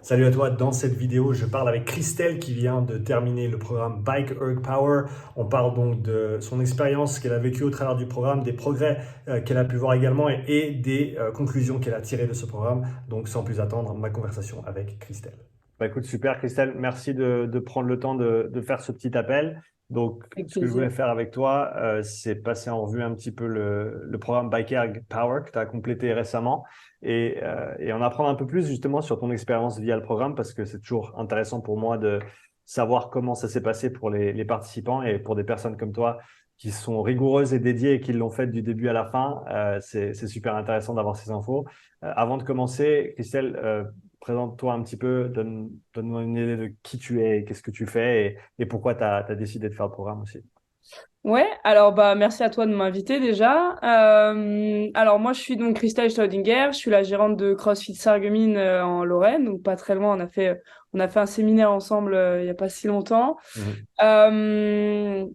Salut à toi, dans cette vidéo, je parle avec Christelle qui vient de terminer le programme Bike Erg Power. On parle donc de son expérience qu'elle a vécue au travers du programme, des progrès qu'elle a pu voir également et des conclusions qu'elle a tirées de ce programme. Donc sans plus attendre, ma conversation avec Christelle. Bah écoute, super Christelle, merci de prendre le temps de faire ce petit appel. Donc, Avec ce que je voulais plaisir. faire avec toi, c'est passer en revue un petit peu le programme Bike Erg Power que tu as complété récemment et en apprendre un peu plus justement sur ton expérience via le programme parce que c'est toujours intéressant pour moi de savoir comment ça s'est passé pour les participants et pour des personnes comme toi qui sont rigoureuses et dédiées et qui l'ont fait du début à la fin. C'est super intéressant d'avoir ces infos. Avant de commencer, Christelle, présente-toi un petit peu, donne-moi une idée de qui tu es, qu'est-ce que tu fais et pourquoi tu as décidé de faire le programme aussi. Ouais, alors bah merci à toi de m'inviter déjà. Alors moi je suis donc Christelle Staudinger, je suis la gérante de CrossFit Sarreguemines en Lorraine, donc pas très loin. On a fait un séminaire ensemble il y a pas si longtemps. Mhm. Euh,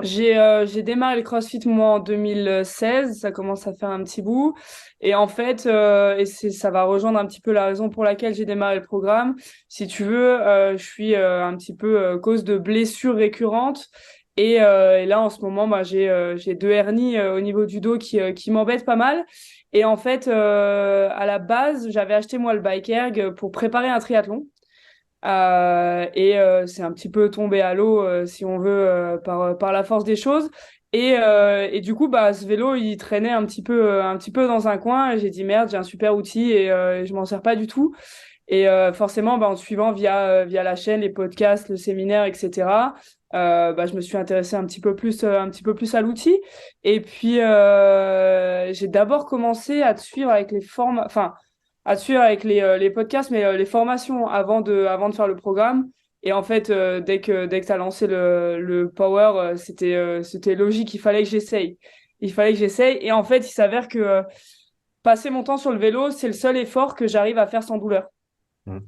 j'ai démarré le CrossFit moi en 2016, ça commence à faire un petit bout. Et en fait, ça va rejoindre un petit peu la raison pour laquelle j'ai démarré le programme. Si tu veux, je suis un petit peu cause de blessures récurrentes. Et là, en ce moment, bah, j'ai deux hernies au niveau du dos qui m'embêtent pas mal. Et en fait, à la base, j'avais acheté moi le bike erg pour préparer un triathlon. C'est un petit peu tombé à l'eau, si on veut, par la force des choses. Et du coup, bah, ce vélo, il traînait un petit peu dans un coin. Et j'ai dit, merde, j'ai un super outil et je m'en sers pas du tout. Forcément, bah, en suivant via la chaîne, les podcasts, le séminaire, etc., bah, je me suis intéressée un petit peu plus à l'outil. Et puis, j'ai d'abord commencé à te suivre avec les formes, enfin, à te suivre avec les podcasts, mais les formations avant de faire le programme. Et en fait, dès que tu as lancé le Power, c'était logique, il fallait que j'essaye. Il fallait que j'essaye. Et en fait, il s'avère que passer mon temps sur le vélo, c'est le seul effort que j'arrive à faire sans douleur. Mhm.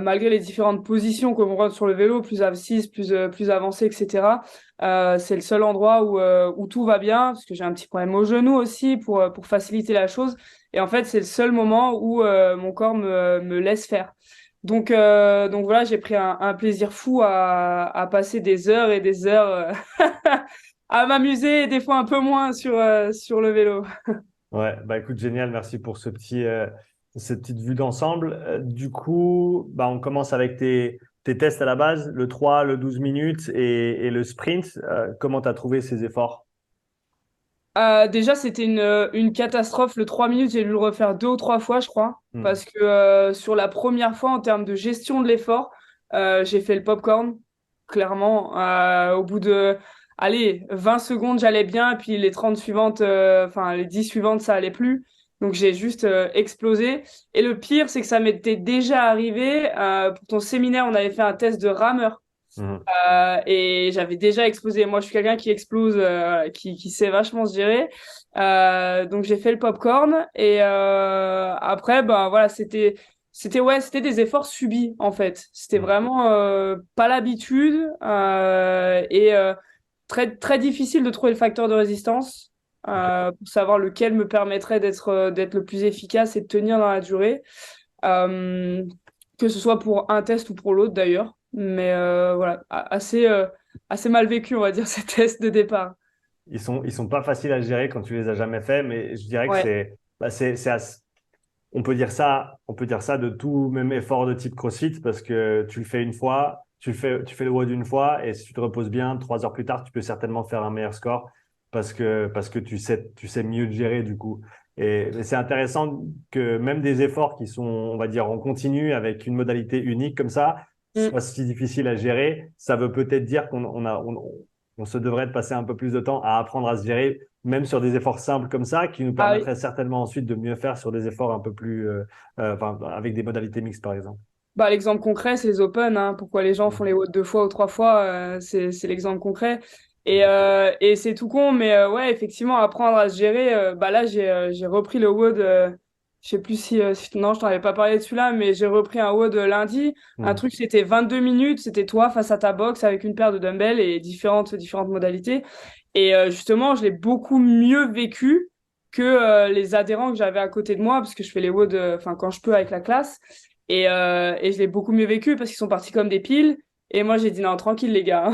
Malgré les différentes positions qu'on voit sur le vélo, plus assise, plus avancée, etc. C'est le seul endroit où tout va bien, parce que j'ai un petit problème au genou aussi pour faciliter la chose. Et en fait, c'est le seul moment où mon corps me laisse faire. Donc voilà, j'ai pris un plaisir fou à passer des heures et des heures à m'amuser, et des fois un peu moins sur le vélo. Ouais, bah écoute, génial, merci pour cette petite vue d'ensemble. Du coup, bah, on commence avec tes tests à la base, le 3, le 12 minutes et le sprint. Comment tu as trouvé ces efforts? Déjà, c'était une catastrophe. Le 3 minutes, j'ai dû le refaire deux ou trois fois, je crois. Hmm. Parce que sur la première fois, en termes de gestion de l'effort, j'ai fait le popcorn, clairement. Au bout de, allez, 20 secondes, j'allais bien. Et puis les 30 suivantes, enfin les 10 suivantes, ça allait plus. Donc j'ai juste explosé. Et le pire, c'est que ça m'était déjà arrivé. Pour ton séminaire, on avait fait un test de rameur. Mhm. Et j'avais déjà explosé. Moi, je suis quelqu'un qui explose, qui sait vachement se gérer. Donc j'ai fait le popcorn et après, ben voilà, c'était des efforts subis en fait. C'était Mhm. vraiment pas l'habitude et très très difficile de trouver le facteur de résistance Ok. pour savoir lequel me permettrait d'être le plus efficace et de tenir dans la durée. Euh, que ce soit pour un test ou pour l'autre d'ailleurs. Mais voilà, assez mal vécu, on va dire, ces tests de départ. Ils sont pas faciles à gérer quand tu les as jamais fait, mais je dirais que Ouais, on peut dire ça de tout même effort de type CrossFit parce que tu le fais une fois, tu fais le WOD une fois et si tu te reposes bien, 3 heures plus tard, tu peux certainement faire un meilleur score parce que tu sais mieux le gérer du coup. Et c'est intéressant que même des efforts qui sont, on va dire, en continu avec une modalité unique comme ça, mm. soit si difficile à gérer, ça veut peut-être dire on se devrait de passer un peu plus de temps à apprendre à se gérer même sur des efforts simples comme ça, qui nous Ah oui. permettraient certainement ensuite de mieux faire sur des efforts un peu plus, enfin, avec des modalités mixtes, par exemple. Bah, l'exemple concret, c'est les Open, hein. Pourquoi les gens font Mhm. les WOD deux fois ou trois fois, c'est l'exemple concret. Et c'est tout con, mais ouais, effectivement, apprendre à se gérer. Bah là, j'ai repris le WOD. Je sais plus non, je t'en avais pas parlé de celui-là, mais j'ai repris un WOD lundi. Un Mhm. truc, c'était 22 minutes. C'était toi face à ta box avec une paire de dumbbells et différentes modalités. Et justement, je l'ai beaucoup mieux vécu que les adhérents que j'avais à côté de moi, parce que je fais les WOD, enfin, quand je peux avec la classe. Et je l'ai beaucoup mieux vécu parce qu'ils sont partis comme des piles. Et moi, j'ai dit non, tranquille, les gars.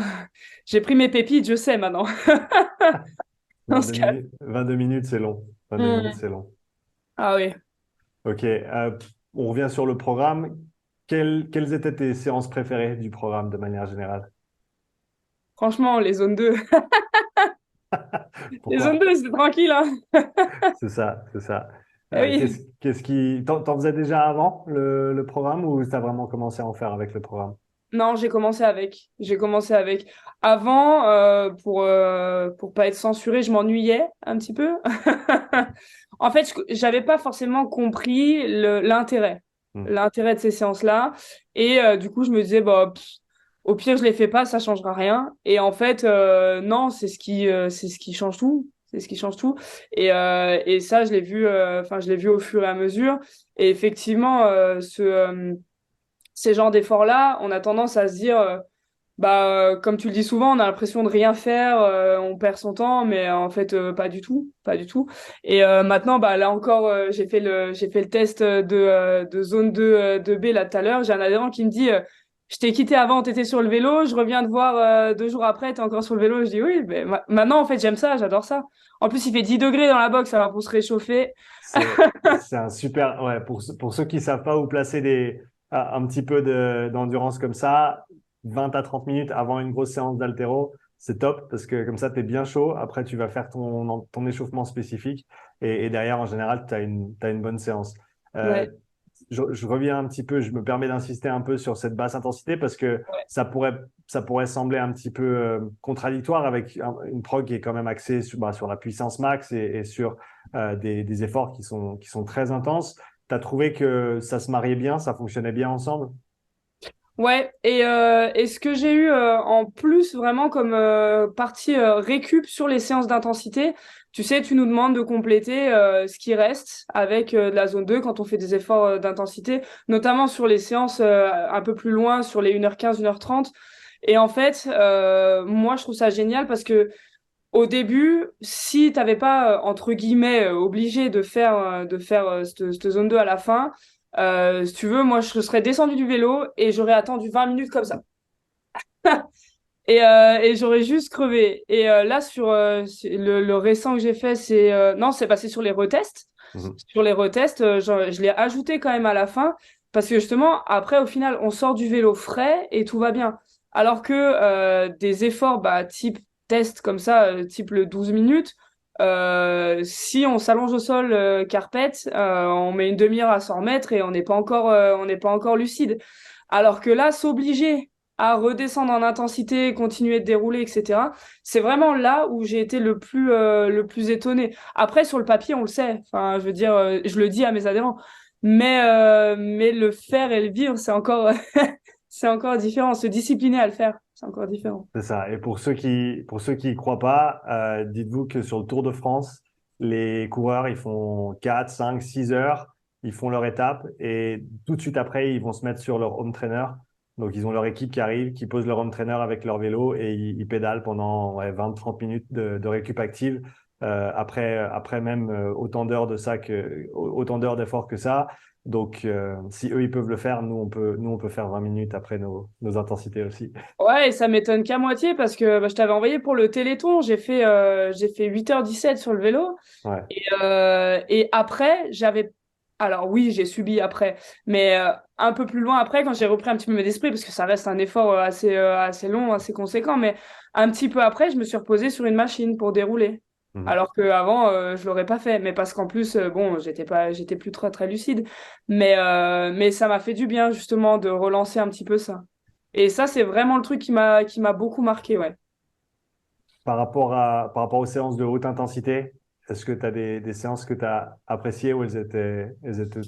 J'ai pris mes pépites, je sais maintenant. On se 22 calme. minutes, 22 minutes, c'est long. 22 minutes, Hmm. c'est long. Ah oui. Ok, on revient sur le programme. Quelles étaient tes séances préférées du programme de manière générale? Franchement, les zones 2. Les zones Pourquoi? 2, c'est tranquille, hein. C'est ça, c'est ça. Eh oui. Qu'est-ce qui... T'en faisais déjà avant le programme ou t'as vraiment commencé à en faire avec le programme? Non, j'ai commencé avec. J'ai commencé avec. Avant, pour pas être censurée, je m'ennuyais un petit peu. En fait, j'avais pas forcément compris l'intérêt. Hmm. L'intérêt de ces séances-là. Et du coup, je me disais, bah, au pire, je les fais pas, ça changera rien. Et en fait, non, c'est ce qui change tout. C'est ce qui change tout. Et ça, je l'ai vu, enfin, je l'ai vu au fur et à mesure. Et effectivement, ces genres d'efforts-là, on a tendance à se dire, comme tu le dis souvent, on a l'impression de rien faire, on perd son temps, mais en fait, pas du tout, pas du tout. Et maintenant, bah là encore, j'ai fait le test de zone 2, 2B là tout à l'heure. J'ai un adhérent qui me dit, je t'ai quitté avant, t'étais sur le vélo, je reviens te voir 2 jours après, t'es encore sur le vélo. Je dis oui, mais maintenant en fait j'aime ça, j'adore ça. En plus, il fait 10 degrés dans la boxe, alors pour se réchauffer. C'est un super... Ouais, pour ceux qui savent pas où placer un petit peu d'endurance comme ça, 20 à 30 minutes avant une grosse séance d'haltéro, c'est top parce que comme ça, tu es bien chaud. Après, tu vas faire ton échauffement spécifique et derrière, en général, t'as une bonne séance. Euh, Ouais, je reviens un petit peu, je me permets d'insister un peu sur cette basse intensité parce que ouais. ça pourrait sembler un petit peu contradictoire avec une prog qui est quand même axée sur la puissance max et sur des efforts qui sont très intenses. Tu as trouvé que ça se mariait bien, ça fonctionnait bien ensemble? Ouais, et ce que j'ai eu en plus vraiment comme partie récup sur les séances d'intensité, tu sais, tu nous demandes de compléter ce qui reste avec de la zone 2 quand on fait des efforts d'intensité, notamment sur les séances un peu plus loin, sur les 1h15, 1h30. Et en fait, moi, je trouve ça génial parce que au début, si t'avais pas, entre guillemets, obligé de faire cette zone 2 à la fin, si tu veux, moi, je serais descendu du vélo et j'aurais attendu 20 minutes comme ça. Et j'aurais juste crevé. Et là, le récent que j'ai fait, non, c'est passé sur les retests. Mhm. Sur les retests, je l'ai ajouté quand même à la fin parce que justement, après, au final, on sort du vélo frais et tout va bien. Alors que des efforts type test comme ça, type le 12 minutes, si on s'allonge au sol carpette, on met une demi-heure à s'en remettre et on n'est pas encore lucide. Alors que là, s'obliger à redescendre en intensité, continuer de dérouler, etc. C'est vraiment là où j'ai été le plus étonné. Après, sur le papier, on le sait. Enfin, je veux dire, je le dis à mes adhérents. Mais le faire et le vivre, c'est encore, c'est encore différent. Se discipliner à le faire, c'est encore différent. C'est ça. Et pour ceux qui y croient pas, dites-vous que sur le Tour de France, les coureurs, ils font 4, 5, 6 heures, ils font leur étape et tout de suite après, ils vont se mettre sur leur home trainer. Donc, ils ont leur équipe qui arrive, qui pose leur home trainer avec leur vélo et ils pédalent pendant 20-30 minutes de récup active. Après même autant d'heures d'effort que ça. Donc, si eux, ils peuvent le faire, nous, on peut faire 20 minutes après nos intensités aussi. Ouais, et ça m'étonne qu'à moitié parce que je t'avais envoyé pour le Téléthon. J'ai fait 8h17 sur le vélo. Ouais. Et après, alors oui, j'ai subi après, mais un peu plus loin après, quand j'ai repris un petit peu mes esprits, parce que ça reste un effort assez long, assez conséquent, mais un petit peu après, je me suis reposée sur une machine pour dérouler. Mhm. Alors qu'avant, je l'aurais pas fait, mais parce qu'en plus, bon, j'étais plus très très lucide, mais ça m'a fait du bien justement de relancer un petit peu ça. Et ça, c'est vraiment le truc qui m'a beaucoup marqué, ouais. Par rapport aux séances de haute intensité, est-ce que tu as des séances que tu as appréciées ou elles étaient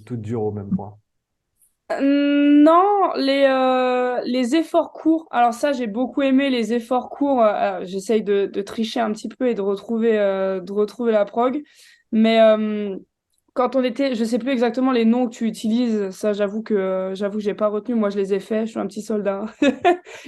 toutes dures au même point? Non, les efforts courts. Alors ça, j'ai beaucoup aimé les efforts courts. J'essaye de tricher un petit peu et de retrouver la prog. Mais quand on était, je sais plus exactement les noms que tu utilises. Ça, j'avoue que j'ai pas retenu. Moi, je les ai faits. Je suis un petit soldat.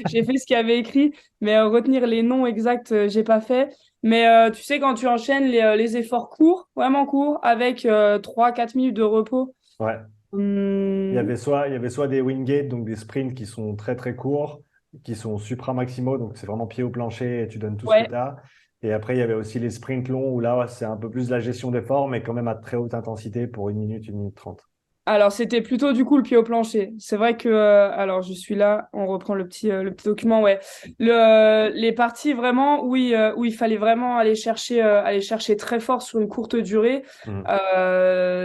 J'ai fait ce qu'il y avait écrit, mais retenir les noms exacts, j'ai pas fait. Mais tu sais, quand tu enchaînes les efforts courts, vraiment courts, avec 3-4 minutes de repos. Ouais. Hum, Il y avait soit des wingate, donc des sprints qui sont très très courts, qui sont supra-maximaux, donc c'est vraiment pied au plancher et tu donnes tout ce que ouais. tu as. Et après, il y avait aussi les sprints longs où là, c'est un peu plus de la gestion d'effort, mais quand même à très haute intensité pour 1 minute 30. Alors, c'était plutôt du coup le pied au plancher. C'est vrai que, alors je suis là, on reprend le petit document, ouais. Les parties vraiment où il fallait vraiment aller chercher très fort sur une courte durée, Mhm.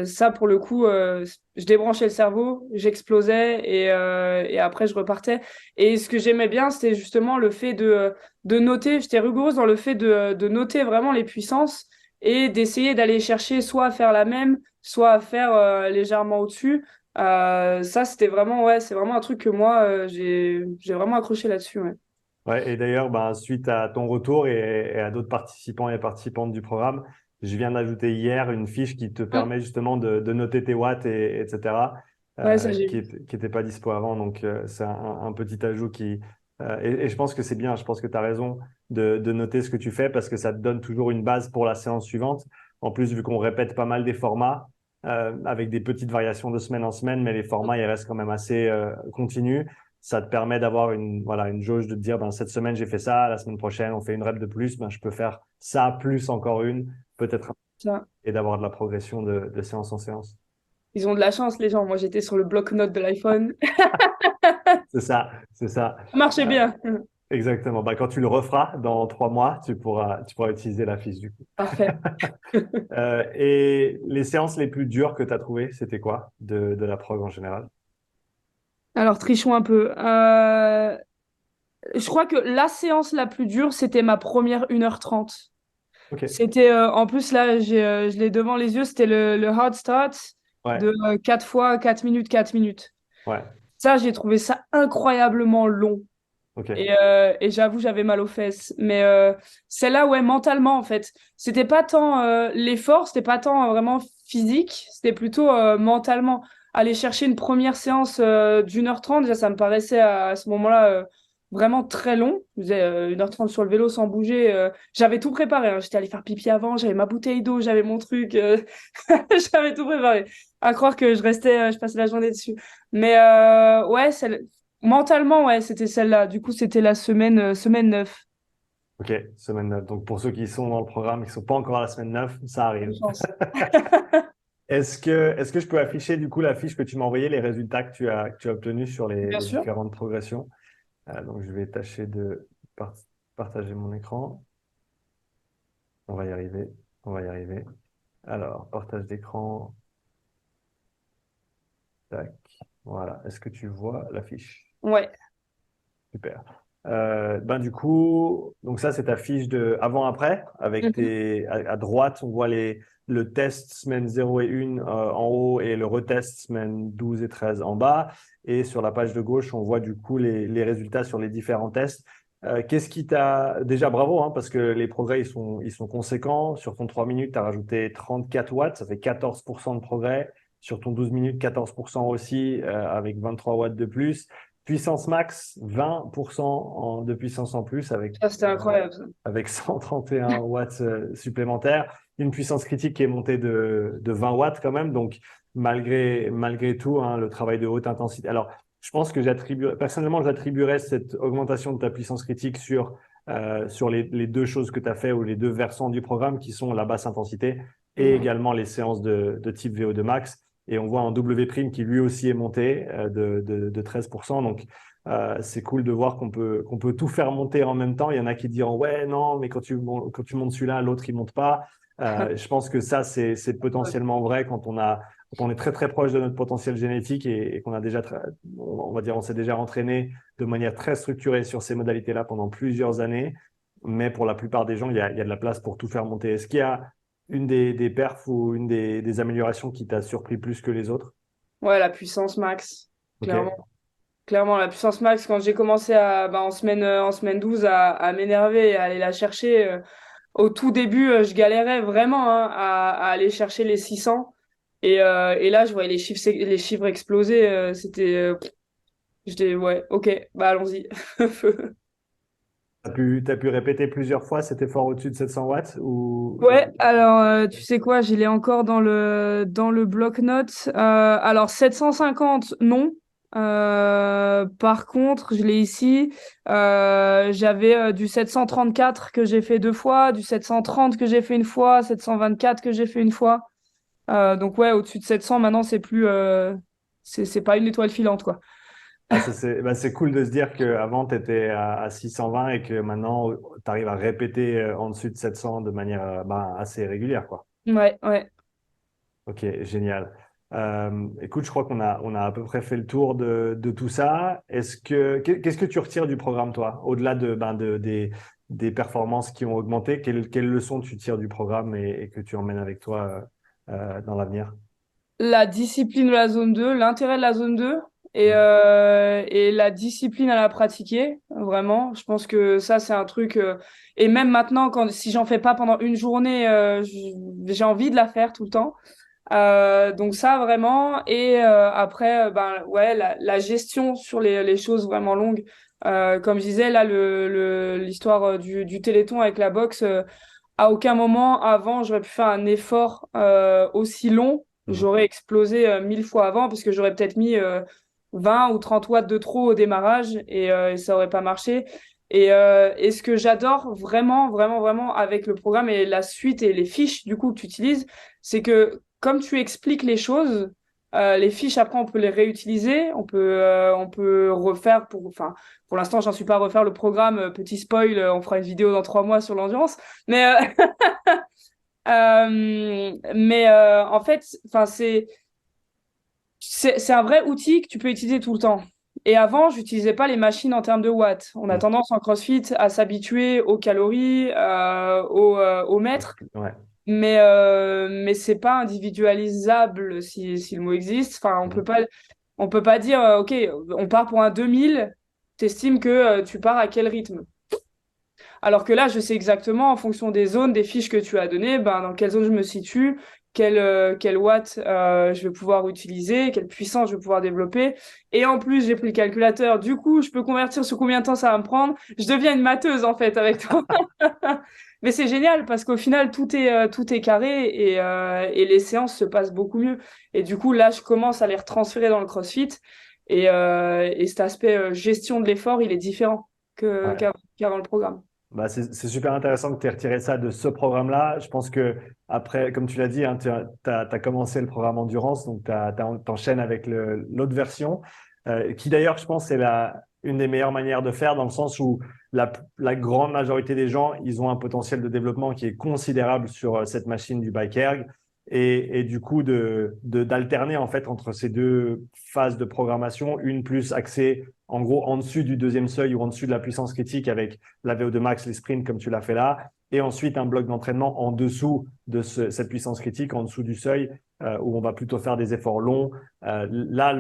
ça pour le coup, je débranchais le cerveau, j'explosais et après je repartais. Et ce que j'aimais bien, c'était justement le fait de noter, j'étais rigoureuse dans le fait de noter vraiment les puissances et d'essayer d'aller chercher soit à faire la même soit à faire légèrement au-dessus. Ça, c'était vraiment, ouais, c'est vraiment un truc que moi, j'ai vraiment accroché là-dessus, ouais. Ouais, et d'ailleurs, ben, suite à ton retour et à d'autres participants et participantes du programme, je viens d'ajouter hier une fiche qui te Mm. permet justement de noter tes watts, etc., Ouais, ça, j'ai vu. qui était pas dispo avant. Donc, c'est un petit ajout qui... et je pense que c'est bien, je pense que tu as raison de noter ce que tu fais parce que ça te donne toujours une base pour la séance suivante. En plus, vu qu'on répète pas mal des formats, avec des petites variations de semaine en semaine, mais les formats, ils restent quand même assez continus. Ça te permet d'avoir voilà, une jauge de te dire, ben, cette semaine, j'ai fait ça, la semaine prochaine, on fait une rep de plus, ben, je peux faire ça, plus encore une, peut-être, Ça. et d'avoir de la progression de séance en séance. Ils ont de la chance, les gens. Moi, j'étais sur le bloc-notes de l'iPhone. C'est ça, c'est ça. Ça marchait Euh, bien. exactement. Ben, quand tu le referas dans 3 mois, tu pourras utiliser la fiche du coup. Parfait. Et les séances les plus dures que tu as trouvées, c'était quoi de la prog en général? Alors, trichons un peu. Je crois que la séance la plus dure, c'était ma première 1h30. Ok, C'était, en plus, là, je l'ai devant les yeux, c'était le hard start ouais, de 4 fois 4 minutes, 4 minutes. ouais, Ça, j'ai trouvé ça incroyablement long. ok. Et j'avoue, j'avais mal aux fesses. Mais celle-là, ouais, mentalement, en fait. C'était pas tant l'effort, c'était pas tant vraiment physique, c'était plutôt mentalement. Aller chercher une première séance d'1h30, déjà, ça me paraissait à ce moment-là vraiment très long. Je faisais 1h30 sur le vélo sans bouger. J'avais tout préparé, hein. J'étais allée faire pipi avant, j'avais ma bouteille d'eau, j'avais mon truc. J'avais tout préparé. À croire que je restais, je passais la journée dessus. Mais ouais, mentalement, ouais, c'était celle-là. Du coup, c'était la semaine 9. Ok, semaine 9. Donc pour ceux qui sont dans le programme et qui ne sont pas encore à la semaine 9, ça Bonne arrive. chance. Est-ce que je peux afficher du coup la fiche que tu m'as envoyée, les résultats que tu as obtenus sur Bien les sûr. différentes progressions? Donc je vais tâcher de par- partager mon écran. On va y arriver. On va y arriver. Alors, partage d'écran. Tac. Voilà. Est-ce que tu vois la fiche? Ouais. Super. Ben du coup, donc ça c'est ta fiche de avant-après avec Mhm. à droite on voit le test semaine 0 et 1 en haut et le retest semaine 12 et 13 en bas. Et sur la page de gauche on voit du coup les résultats sur les différents tests. Qu'est-ce qui t'a déjà bravo hein, parce que les progrès ils sont conséquents. Sur ton 3 minutes tu as rajouté 34 watts, ça fait 14% de progrès. Sur ton 12 minutes 14% aussi avec 23 watts de plus. Puissance max, 20% de puissance en plus Ça, c'était incroyable, ça. avec 131 watts supplémentaires. Une puissance critique qui est montée de 20 watts quand même. Donc, malgré tout, hein, le travail de haute intensité. Alors, je pense que personnellement, j'attribuerais cette augmentation de ta puissance critique sur les deux choses que tu as fait ou les deux versants du programme qui sont la basse intensité et Mhm. également les séances de type VO2 max. Et on voit un W' qui lui aussi est monté de 13%. Donc, c'est cool de voir qu'on peut tout faire monter en même temps. Il y en a qui diront, ouais, non, mais quand tu montes celui-là, l'autre, il monte pas. Je pense que ça, c'est potentiellement vrai quand on est très, très proche de notre potentiel génétique et qu'on a déjà, on va dire, on s'est déjà entraîné de manière très structurée sur ces modalités-là pendant plusieurs années. Mais pour la plupart des gens, il y a de la place pour tout faire monter. Est-ce qu'il y a une des perfs ou une des améliorations qui t'a surpris plus que les autres? Ouais, la puissance max, Ok, clairement. Clairement, la puissance max, quand j'ai commencé en semaine 12 à m'énerver et à aller la chercher, au tout début, je galérais vraiment hein, à aller chercher les 600. Et là, je voyais les chiffres exploser. J'étais, ouais, ok, bah allons-y. T'as pu répéter plusieurs fois cet effort au-dessus de 700 watts ou... Ouais, alors tu sais quoi, je l'ai encore dans le bloc-notes. Alors 750, non. Par contre, je l'ai ici. J'avais du 734 que j'ai fait 2 fois, du 730 que j'ai fait une fois, 724 que j'ai fait une fois. Donc ouais, au-dessus de 700, maintenant, c'est plus, c'est pas une étoile filante, quoi. Ah, ça, c'est cool de se dire qu'avant, tu étais à 620 et que maintenant, tu arrives à répéter en dessus de 700 de manière assez régulière, quoi. Ouais, ouais. Ok, génial. Écoute, je crois on a à peu près fait le tour de tout ça. Qu'est-ce que tu retires du programme, toi, au-delà des performances qui ont augmenté? Quelles leçons tu tires du programme et que tu emmènes avec toi dans l'avenir? La discipline de la zone 2, l'intérêt de la zone 2 et la discipline à la pratiquer, vraiment. Je pense que ça, c'est un truc. Et même maintenant, si j'en fais pas pendant une journée, j'ai envie de la faire tout le temps. Donc ça, vraiment. Et après, ben, ouais, la gestion sur les choses vraiment longues. Comme je disais, là, l'histoire du Téléthon avec la boxe. À aucun moment avant, j'aurais pu faire un effort aussi long. Mhm. J'aurais explosé 1000 fois avant parce que j'aurais peut-être mis 20 ou 30 watts de trop au démarrage et ça aurait pas marché. Et ce que j'adore vraiment, vraiment, vraiment avec le programme et la suite et les fiches du coup que tu utilises, c'est que comme tu expliques les choses, les fiches après on peut les réutiliser, on peut refaire enfin, pour l'instant j'en suis pas à refaire le programme, petit spoil, on fera une vidéo dans 3 mois sur l'endurance, mais en fait, enfin c'est un vrai outil que tu peux utiliser tout le temps. Et avant, j'utilisais pas les machines en termes de watts. On a Mhm. tendance en CrossFit à s'habituer aux calories, au mètre, Ouais. mais c'est pas individualisable si le mot existe. Enfin, Mhm. on peut pas dire, OK, on part pour un 2000, t'estimes que tu pars à quel rythme? Alors que là, je sais exactement, en fonction des zones, des fiches que tu as données, ben, dans quelle zone je me situe, quel watt je vais pouvoir utiliser, quelle puissance je vais pouvoir développer. Et en plus, j'ai pris le calculateur. Du coup, je peux convertir sur combien de temps ça va me prendre. Je deviens une matheuse, en fait, avec toi. Mais c'est génial parce qu'au final, tout est carré et les séances se passent beaucoup mieux. Et du coup, là, je commence à les retransférer dans le CrossFit. Et cet aspect gestion de l'effort, il est différent Ouais. qu'avant le programme. C'est super intéressant que tu aies retiré ça de ce programme-là. Je pense que après, comme tu l'as dit, hein, tu as commencé le programme Endurance, donc t'enchaînes avec l'autre version, qui d'ailleurs, je pense, c'est une des meilleures manières de faire dans le sens où la grande majorité des gens, ils ont un potentiel de développement qui est considérable sur cette machine du Bike Erg. Et du coup, d'alterner en fait entre ces deux phases de programmation, une plus axée en gros en dessus du deuxième seuil ou en dessus de la puissance critique avec la VO2 max, les sprints comme tu l'as fait là, et ensuite un bloc d'entraînement en dessous de cette puissance critique, en dessous du seuil, où on va plutôt faire des efforts longs. Là,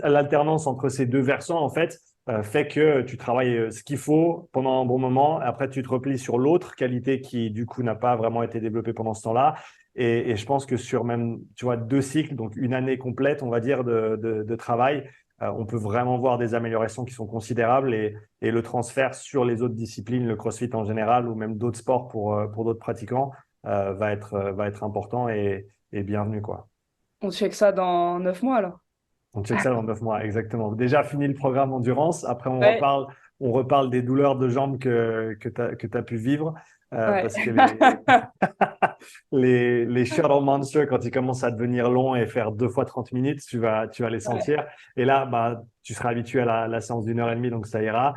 l'alternance entre ces deux versants, en fait, fait que tu travailles ce qu'il faut pendant un bon moment. Après, tu te replies sur l'autre qualité qui, du coup, n'a pas vraiment été développée pendant ce temps-là. Et je pense que sur même, tu vois, 2 cycles, donc une année complète, on va dire, de travail, on peut vraiment voir des améliorations qui sont considérables et le transfert sur les autres disciplines, le CrossFit en général ou même d'autres sports pour d'autres pratiquants, va être important et bienvenu, quoi. On check ça dans 9 mois alors. On check ça dans 9 mois, exactement. Déjà fini le programme endurance. Après, Ouais, on reparle des douleurs de jambes que tu as pu vivre. ouais. Parce que les shuttle monsters, quand ils commencent à devenir longs et faire 2 fois 30 minutes, tu vas les Ouais. sentir. Et là, bah, tu seras habitué à la séance d'1 heure et demie, donc ça ira.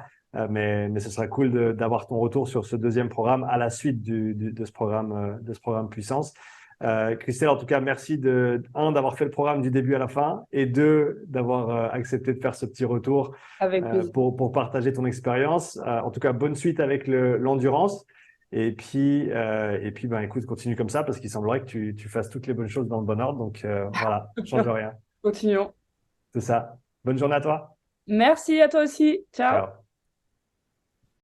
Mais ce sera cool d'avoir ton retour sur ce deuxième programme à la suite de ce programme puissance. Christelle, en tout cas, merci d'avoir fait le programme du début à la fin et deux, d'avoir accepté de faire ce petit retour Avec plaisir. pour partager ton expérience. En tout cas, bonne suite avec l'endurance. Et puis ben, écoute, continue comme ça parce qu'il semblerait que tu fasses toutes les bonnes choses dans le bon ordre. Donc voilà, change rien. Continuons. C'est ça. Bonne journée à toi. Merci à toi aussi. Ciao. Ciao.